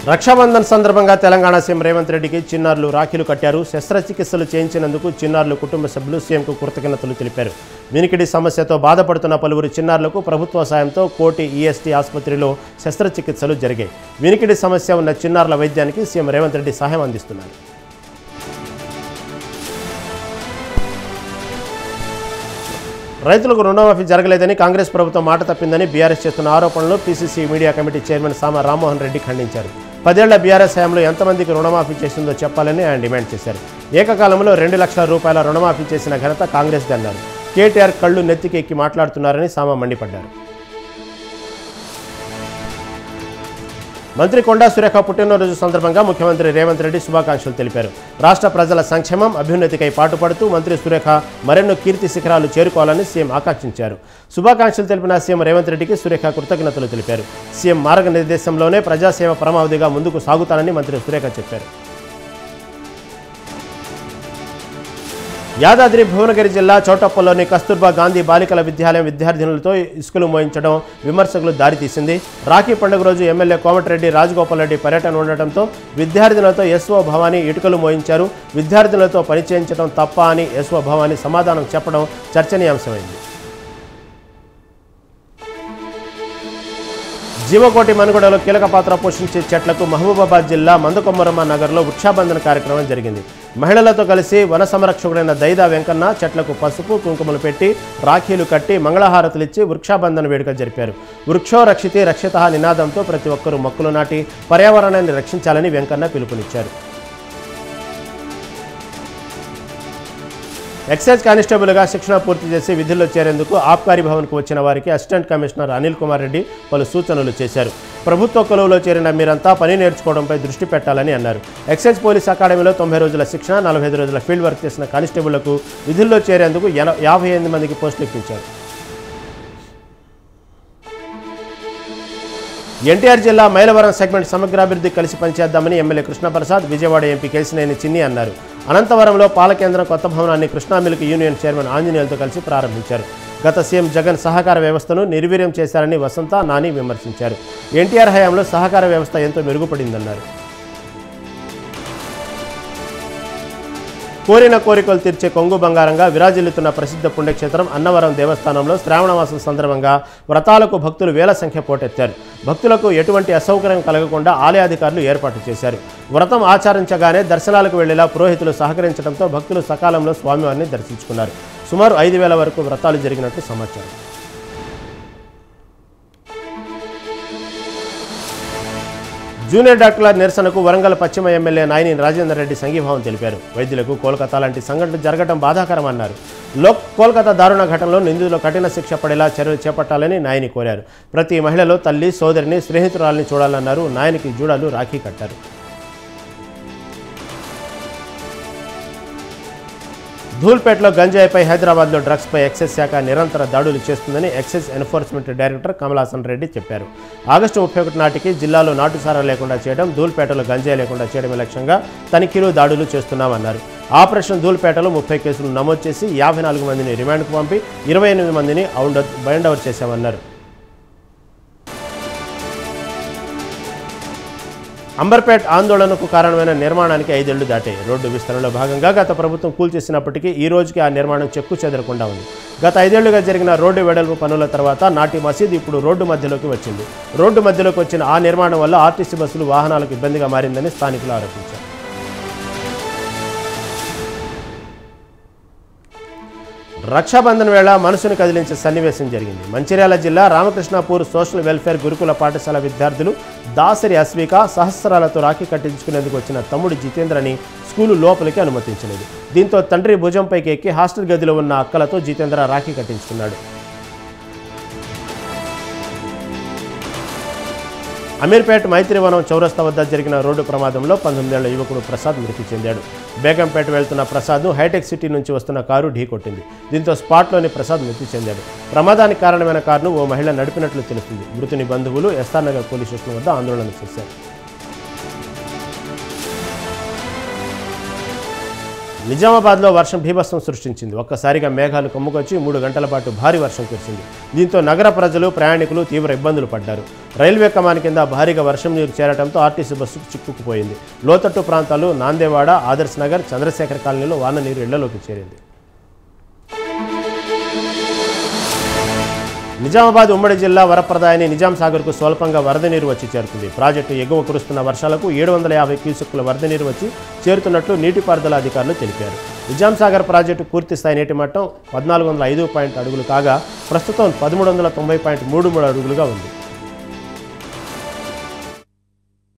రక్షాబంధన్ సందర్భంగా తెలంగాణ సీఎం రేవంత్ రెడ్డికి చిన్నారులు రాఖీలు కట్టారు. శస్త్రచికిత్సలు చేయించినందుకు చిన్నారులు కుటుంబ సభ్యులు సీఎంకు కృతజ్ఞతలు తెలిపారు. వినికిడి సమస్యతో బాధపడుతున్న పలువురు చిన్నారులకు ప్రభుత్వ సాయంతో కోటి ఈఎస్టీ ఆసుపత్రిలో శస్త్రచికిత్సలు జరిగాయి. వినికిడి సమస్య ఉన్న చిన్నారుల వైద్యానికి సీఎం రేవంత్ రెడ్డి సహాయం అందిస్తున్నారు. రైతులకు రుణమాఫీ జరగలేదని కాంగ్రెస్ ప్రభుత్వం మాట తప్పిందని బీఆర్ఎస్ చేస్తున్న ఆరోపణలు పీసీసీ మీడియా కమిటీ చైర్మన్ సామ రామ్మోహన్ రెడ్డి ఖండించారు. 10 ఏళ్ల బీఆర్ఎస్ హయాంలో ఎంతమందికి రుణమాఫీ చేసిందో చెప్పాలని ఆయన డిమాండ్ చేశారు. ఏకకాలంలో 2 లక్షల రూపాయల రుణమాఫీ చేసిన ఘనత కాంగ్రెస్ది అన్నారు. కేటీఆర్ కళ్లు నెత్తికి ఎక్కి మాట్లాడుతున్నారని సామ మండిపడ్డారు. మంత్రి కొండా సురేఖ పుట్టినరోజు సందర్భంగా ముఖ్యమంత్రి రేవంత్ రెడ్డి శుభాకాంక్షలు తెలిపారు. రాష్ట్ర ప్రజల సంక్షేమం అభ్యున్నతికై పాటుపడుతూ మంత్రి సురేఖ మరెన్నో కీర్తి శిఖరాలు చేరుకోవాలని సీఎం ఆకాంక్షించారు. శుభాకాంక్షలు తెలిపిన సీఎం రేవంత్ రెడ్డికి సురేఖ కృతజ్ఞతలు తెలిపారు. సీఎం మార్గనిర్దేశంలోనే ప్రజాసేవ పరమావధిగా ముందుకు సాగుతానని మంత్రి సురేఖ చెప్పారు. యాదాద్రి భువనగిరి జిల్లా చౌటప్పల్లోని కస్తూర్బా గాంధీ బాలికల విద్యాలయం విద్యార్థినులతో ఇసుకలు మోయించడం విమర్శకులు దారితీసింది. రాఖీ పండుగ రోజు ఎమ్మెల్యే కోమటిరెడ్డి రాజగోపాల్ రెడ్డి పర్యటన ఉండటంతో విద్యార్థినులతో ఎస్ఓ భవానీ ఇటుకలు మోయించారు. విద్యార్థులతో పనిచేయించడం తప్ప అని ఎస్ఓ భవానీ సమాధానం చెప్పడం చర్చనీయాంశమైంది. జీవకోటి మనుగడలో కీలక పాత్ర పోషించే చెట్లకు మహబూబాబాద్ జిల్లా మందకొమ్మరమ్మ నగర్లో వృక్షాబంధన కార్యక్రమం జరిగింది. మహిళలతో కలిసి వన సంరక్షకుడైన దైదా వెంకన్న చెట్లకు పసుపు కుంకుమలు పెట్టి రాఖీలు కట్టి మంగళహారతులిచ్చి వృక్షాబంధన వేడుక జరిపారు. వృక్షో రక్షితే రక్షితః నినాదంతో ప్రతి ఒక్కరూ మొక్కలు నాటి పర్యావరణాన్ని రక్షించాలని వెంకన్న పిలుపునిచ్చారు. ఎక్సైజ్ కానిస్టేబుల్గా శిక్షణ పూర్తి చేసి విధుల్లో చేరేందుకు ఆబ్కారీ భవన్కు వచ్చిన వారికి అసిస్టెంట్ కమిషనర్ అనిల్ కుమార్ రెడ్డి పలు సూచనలు చేశారు. ప్రభుత్వ కొలువులో చేరిన మీరంతా పని నేర్చుకోవడంపై దృష్టి పెట్టాలని అన్నారు. ఎక్సైజ్ పోలీస్ అకాడమీలో 90 రోజుల శిక్షణ 45 రోజుల ఫీల్డ్ వర్క్ చేసిన కానిస్టేబుళ్లకు విధుల్లో చేరేందుకు 58 మందికి పోస్టులు ఇప్పించారు. ఎన్టీఆర్ జిల్లా మైలవరం సెగ్మెంట్ సమగ్రాభివృద్ధి కలిసి పనిచేద్దామని ఎమ్మెల్యే కృష్ణప్రసాద్, విజయవాడ ఎంపీ కేశినేని చిన్ని అన్నారు. అనంతవరంలో పాల కేంద్రం కొత్త భవనాన్ని కృష్ణా మిల్క్ యూనియన్ చైర్మన్ ఆంజనేయులతో కలిసి ప్రారంభించారు. గత సీఎం జగన్ సహకార వ్యవస్థను నిర్వీర్యం చేశారని వసంత, నాని విమర్శించారు. ఎన్టీఆర్ హయాంలో సహకార వ్యవస్థ ఎంతో మెరుగుపడిందన్నారు. కోరిన కోరికలు తీర్చే కొంగు బంగారంగా విరాజిల్లుతున్న ప్రసిద్ధ పుణ్యక్షేత్రం అన్నవరం దేవస్థానంలో శ్రావణమాసం సందర్భంగా వ్రతాలకు భక్తులు వేల సంఖ్య పోటెత్తారు. భక్తులకు ఎటువంటి అసౌకర్యం కలగకుండా ఆలయాధికారులు ఏర్పాటు చేశారు. వ్రతం ఆచరించగానే దర్శనాలకు వెళ్లేలా పురోహితులు సహకరించడంతో భక్తులు సకాలంలో స్వామివారిని దర్శించుకున్నారు. సుమారు 5,000 వరకు వ్రతాలు జరిగినట్లు సమాచారం. జూనియర్ డాక్టర్ల నిరసనకు వరంగల్ పశ్చిమ ఎమ్మెల్యే నాయని రాజేందర్ రెడ్డి సంఘీభావం తెలిపారు. వైద్యులకు కోల్కతా లాంటి సంఘటనలు జరగడం బాధాకరమన్నారు. కోల్కతా దారుణ ఘటనలో నిందితులు కఠిన శిక్ష పడేలా చర్యలు చేపట్టాలని నాయని కోరారు. ప్రతి మహిళలో తల్లి, సోదరిని, స్నేహితురాలని చూడాలన్నారు. నాయనికి జూడాలు రాఖీ కట్టారు. ధూల్పేటలో గంజాయిపై హైదరాబాద్లో డ్రగ్స్పై ఎక్సైజ్ శాఖ నిరంతర దాడులు చేస్తుందని excise enforcement director Kamalasan Reddy చెప్పారు. ఆగస్టు 31 నాటికి జిల్లాలో నాటుసారా లేకుండా చేయడం, ధూల్పేటలో గంజాయి లేకుండా చేయడమే లక్ష్యంగా తనిఖీలు, దాడులు చేస్తున్నామన్నారు. ఆపరేషన్ ధూల్పేటలో 30 కేసులు నమోదు చేసి 54 మందిని రిమాండ్కు పంపి 28 మందిని బైండ్ ఓవర్ చేశామన్నారు. అంబర్పేట్ ఆందోళనకు కారణమైన నిర్మాణానికి 5 ఏళ్లు దాటాయి. రోడ్డు విస్తరణలో భాగంగా గత ప్రభుత్వం కూల్చేసినప్పటికీ ఈ రోజుకి ఆ నిర్మాణం చెక్కు చెదరకుండా ఉంది. గత 5 ఏళ్లుగా జరిగిన రోడ్డు వెడల్పు పనుల తర్వాత నాటి మసీదు ఇప్పుడు రోడ్డు మధ్యలోకి వచ్చింది. రోడ్డు మధ్యలోకి వచ్చిన ఆ నిర్మాణం వల్ల ఆర్టీసీ బస్సులు వాహనాలకు ఇబ్బందిగా మారిందని స్థానికులు ఆరోపించారు. రక్షాబంధన్ వేళ మనసును కదిలించే సన్నివేశం జరిగింది. మంచిర్యాల జిల్లా రామకృష్ణాపూర్ సోషల్ వెల్ఫేర్ గురుకుల పాఠశాల విద్యార్థులు దాసరి అస్విక సహస్రాలతో రాఖీ కట్టించుకునేందుకు వచ్చిన తమ్ముడు జితేంద్రని స్కూలు లోపలికి అనుమతించలేదు. దీంతో తండ్రి భుజంపైకి ఎక్కి హాస్టల్ గదిలో ఉన్న అక్కలతో జితేంద్ర రాఖీ కట్టించుకున్నాడు. అమీర్పేట్ మైత్రివనం చౌరస్తా వద్ద జరిగిన రోడ్డు ప్రమాదంలో 19 ఏళ్ల యువకుడు ప్రసాద్ మృతి చెందాడు. బేగంపేట వెళ్తున్న ప్రసాద్ను హైటెక్ సిటీ నుంచి వస్తున్న కారు ఢీకొట్టింది. దీంతో స్పాట్లోని ప్రసాద్ మృతి చెందాడు. ప్రమాదానికి కారణమైన కారును ఓ మహిళ నడిపినట్లు తెలుస్తుంది. మృతుని బంధువులు ఎస్ఆర్ నగర్ పోలీస్ స్టేషన్ వద్ద ఆందోళన చేశారు. నిజామాబాద్లో వర్షం బీభత్సం సృష్టించింది. ఒక్కసారిగా మేఘాలు కమ్ముకొచ్చి 3 గంటల పాటు భారీ వర్షం కురిసింది. దీంతో నగర ప్రజలు, ప్రయాణికులు తీవ్ర ఇబ్బందులు పడ్డారు. రైల్వే కమాన్ కింద భారీగా వర్షం నీరు చేరడంతో ఆర్టీసీ బస్సు చిక్కుకుపోయింది. లోతట్టు ప్రాంతాలు నాందేవాడ, ఆదర్శ్ నగర్, చంద్రశేఖర్ కాలనీలో వాన నీరు ఇళ్లలోకి చేరింది. నిజామాబాద్ ఉమ్మడి జిల్లా వరప్రదాయని నిజాం సాగర్కు స్వల్పంగా వరద నీరు వచ్చి చేరుతుంది. ప్రాజెక్టు ఎగువ కురుస్తున్న వర్షాలకు 750 క్యూసెక్కుల వరద నీరు వచ్చి చేరుతున్నట్లు నీటిపారుదల అధికారులు తెలిపారు. నిజాం సాగర్ ప్రాజెక్టు పూర్తి స్థాయి నీటి మట్టం 1405 అడుగులు కాగా ప్రస్తుతం 1390.33 అడుగులుగా ఉంది.